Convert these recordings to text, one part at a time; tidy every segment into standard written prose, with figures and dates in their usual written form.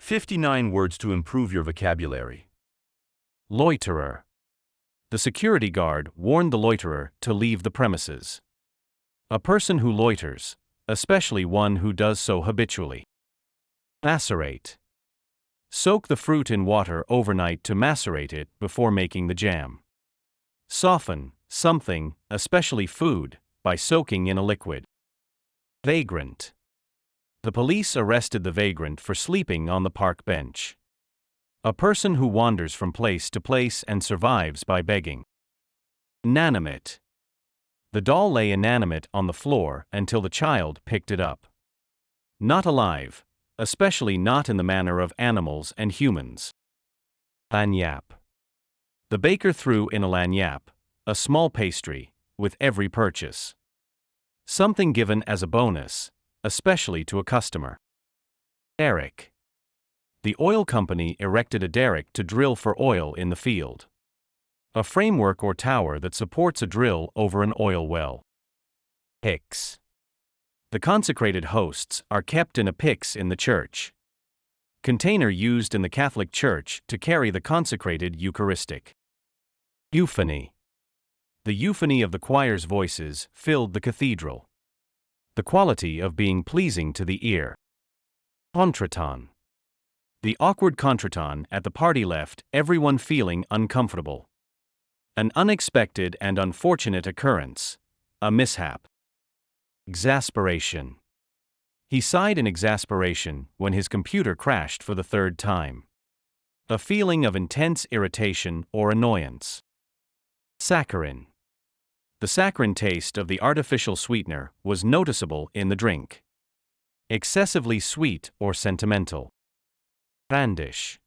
59 words to improve your vocabulary. Loiterer. The security guard warned the loiterer to leave the premises. A person who loiters, especially one who does so habitually. Macerate. Soak the fruit in water overnight to macerate it before making the jam. Soften something, especially food, by soaking in a liquid. Vagrant. The police arrested the vagrant for sleeping on the park bench. A person who wanders from place to place and survives by begging. Inanimate. The doll lay inanimate on the floor until the child picked it up. Not alive, especially not in the manner of animals and humans. Lagniappe. The baker threw in a lagniappe, a small pastry, with every purchase. Something given as a bonus, especially to a customer. Derrick. The oil company erected a derrick to drill for oil in the field. A framework or tower that supports a drill over an oil well. Pyx. The consecrated hosts are kept in a pyx in the church. Container used in the Catholic Church to carry the consecrated Eucharistic. Euphony. The euphony of the choir's voices filled the cathedral. The quality of being pleasing to the ear. Contretemps. The awkward contretemps at the party left everyone feeling uncomfortable. An unexpected and unfortunate occurrence, a mishap. Exasperation. He sighed in exasperation when his computer crashed for the third time. A feeling of intense irritation or annoyance. Saccharin. The saccharine taste of the artificial sweetener was noticeable in the drink. Excessively sweet or sentimental. Brandish.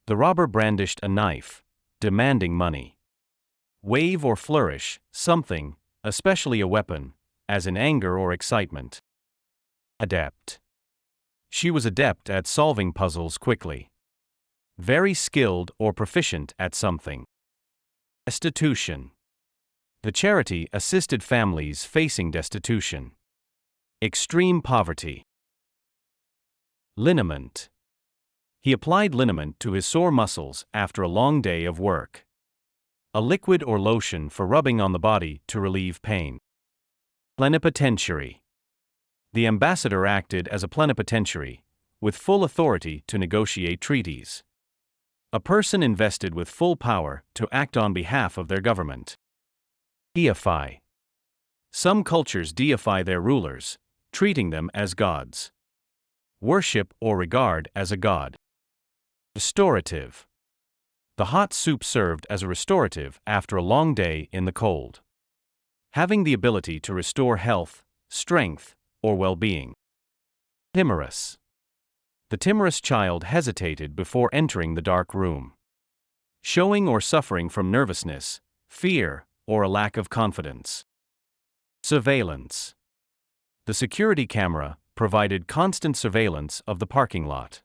The robber brandished a knife, demanding money. Wave or flourish something, especially a weapon, as in anger or excitement. Adept. She was adept at solving puzzles quickly. Very skilled or proficient at something. Destitution. The charity assisted families facing destitution. Extreme poverty. Liniment. He applied liniment to his sore muscles after a long day of work. A liquid or lotion for rubbing on the body to relieve pain. Plenipotentiary. The ambassador acted as a plenipotentiary, with full authority to negotiate treaties. A person invested with full power to act on behalf of their government. Deify. Some cultures deify their rulers, treating them as gods. Worship or regard as a god. Restorative. The hot soup served as a restorative after a long day in the cold. Having the ability to restore health, strength, or well-being. Timorous. The timorous child hesitated before entering the dark room. Showing or suffering from nervousness, fear, or a lack of confidence. Surveillance. The security camera provided constant surveillance of the parking lot.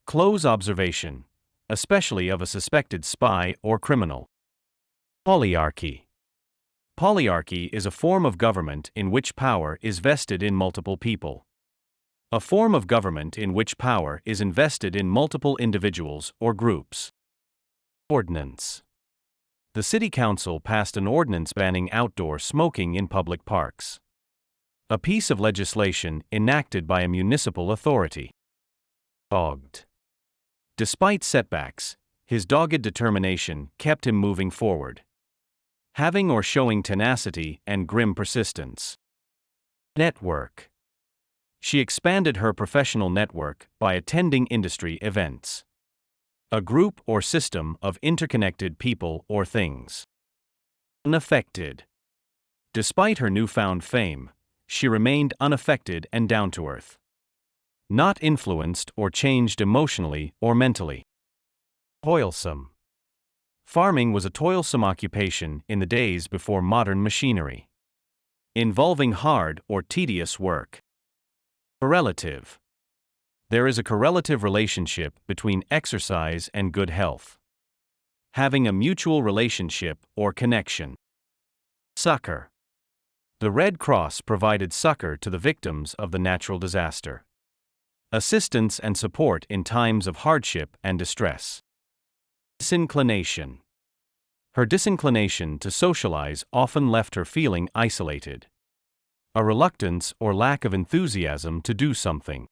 Close observation, especially of a suspected spy or criminal. Polyarchy. Polyarchy is a form of government in which power is vested in multiple people. A form of government in which power is invested in multiple individuals or groups. Ordinance. The City Council passed an ordinance banning outdoor smoking in public parks. A piece of legislation enacted by a municipal authority. Dogged. Despite setbacks, his dogged determination kept him moving forward. Having or showing tenacity and grim persistence. Network. She expanded her professional network by attending industry events. A group or system of interconnected people or things. Unaffected. Despite her newfound fame, she remained unaffected and down to earth. Not influenced or changed emotionally or mentally. Toilsome. Farming was a toilsome occupation in the days before modern machinery. Involving hard or tedious work. Correlative. There is a correlative relationship between exercise and good health. Having a mutual relationship or connection. Succor. The Red Cross provided succor to the victims of the natural disaster. assistance and support in times of hardship and distress. Disinclination. Her disinclination to socialize often left her feeling isolated. A reluctance or lack of enthusiasm to do something.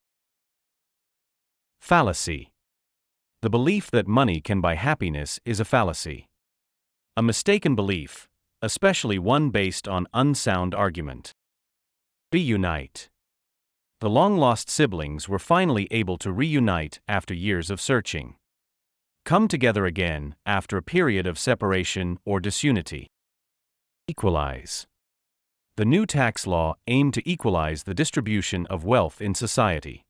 Fallacy. The belief that money can buy happiness is a fallacy. A mistaken belief, especially one based on unsound argument. Reunite. The long-lost siblings were finally able to reunite after years of searching. Come together again after a period of separation or disunity. Equalize. The new tax law aimed to equalize the distribution of wealth in society.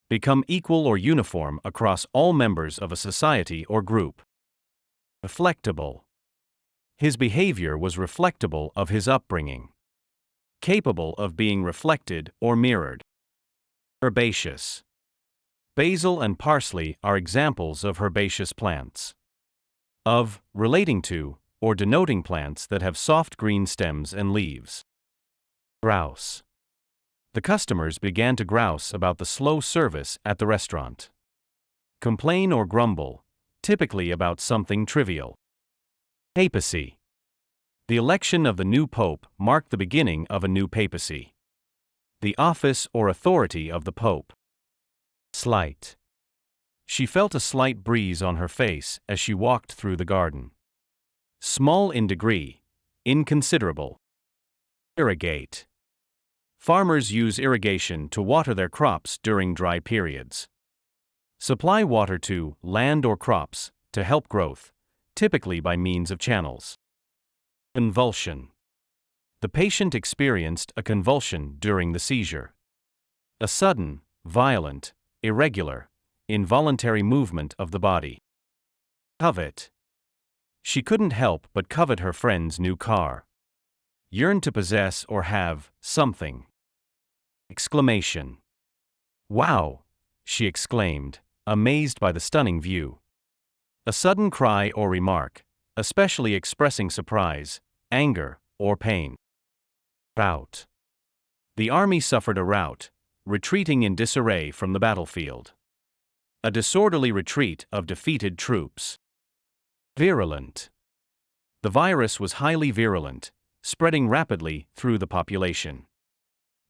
Become equal or uniform across all members of a society or group. Reflectable. His behavior was reflectable of his upbringing. Capable of being reflected or mirrored. Herbaceous. Basil and parsley are examples of herbaceous plants. Of, relating to, or denoting plants that have soft green stems and leaves. Grouse. The customers began to grouse about the slow service at the restaurant. Complain or grumble, typically about something trivial. Papacy. The election of the new pope marked the beginning of a new papacy. The office or authority of the pope. Slight. She felt a slight breeze on her face as she walked through the garden. Small in degree, inconsiderable. Irrigate. Farmers use irrigation to water their crops during dry periods. Supply water to land or crops to help growth, typically by means of channels. Convulsion. The patient experienced a convulsion during the seizure. A sudden, violent, irregular, involuntary movement of the body. Covet. She couldn't help but covet her friend's new car. Yearn to possess or have something. Exclamation. Wow! She exclaimed, amazed by the stunning view. A sudden cry or remark, especially expressing surprise, anger, or pain. Rout. The army suffered a rout, retreating in disarray from the battlefield. A disorderly retreat of defeated troops. Virulent. The virus was highly virulent, spreading rapidly through the population.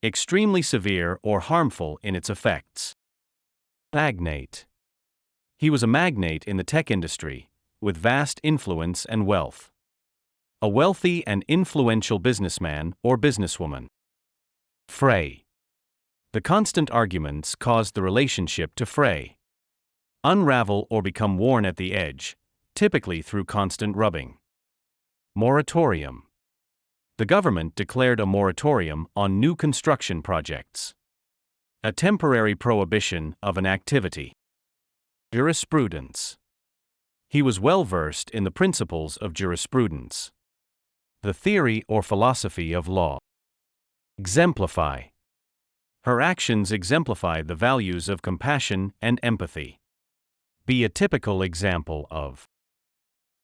Extremely severe or harmful in its effects. Magnate. He was a magnate in the tech industry, with vast influence and wealth. A wealthy and influential businessman or businesswoman. Fray. The constant arguments caused the relationship to fray. Unravel or become worn at the edge, typically through constant rubbing. Moratorium. The government declared a moratorium on new construction projects. A temporary prohibition of an activity. Jurisprudence. He was well versed in the principles of jurisprudence. The theory or philosophy of law. Exemplify. Her actions exemplified the values of compassion and empathy. Be a typical example of.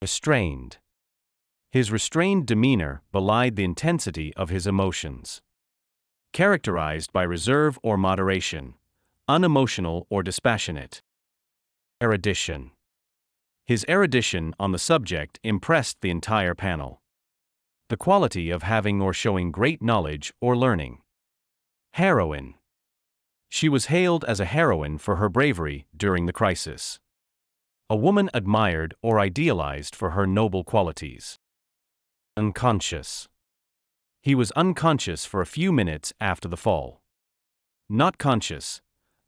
Restrained. His restrained demeanor belied the intensity of his emotions. Characterized by reserve or moderation, unemotional or dispassionate. Erudition. His erudition on the subject impressed the entire panel. The quality of having or showing great knowledge or learning. Heroine. She was hailed as a heroine for her bravery during the crisis. A woman admired or idealized for her noble qualities. Unconscious. He was unconscious for a few minutes after the fall. Not conscious,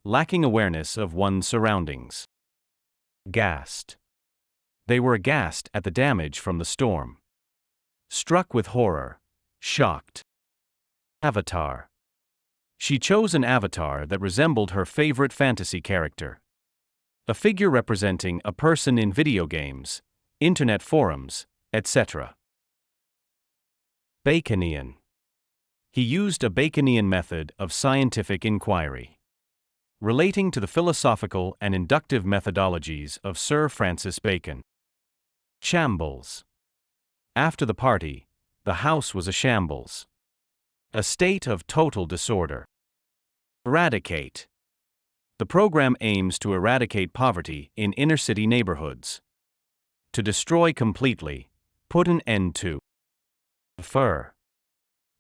lacking awareness of one's surroundings. Aghast. They were aghast at the damage from the storm. Struck with horror, shocked. Avatar. She chose an avatar that resembled her favorite fantasy character. A figure representing a person in video games, internet forums, etc. Baconian. He used a Baconian method of scientific inquiry, relating to the philosophical and inductive methodologies of Sir Francis Bacon. Shambles. After the party, the house was a shambles. A state of total disorder. Eradicate. The program aims to eradicate poverty in inner-city neighborhoods. To destroy completely, put an end to. Defer.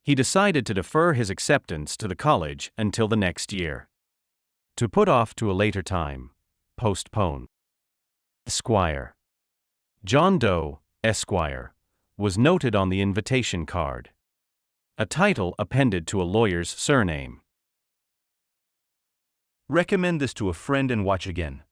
He decided to defer his acceptance to the college until the next year. To put off to a later time, postpone. Esquire. John Doe, Esquire, was noted on the invitation card. A title appended to a lawyer's surname. Recommend this to a friend and watch again.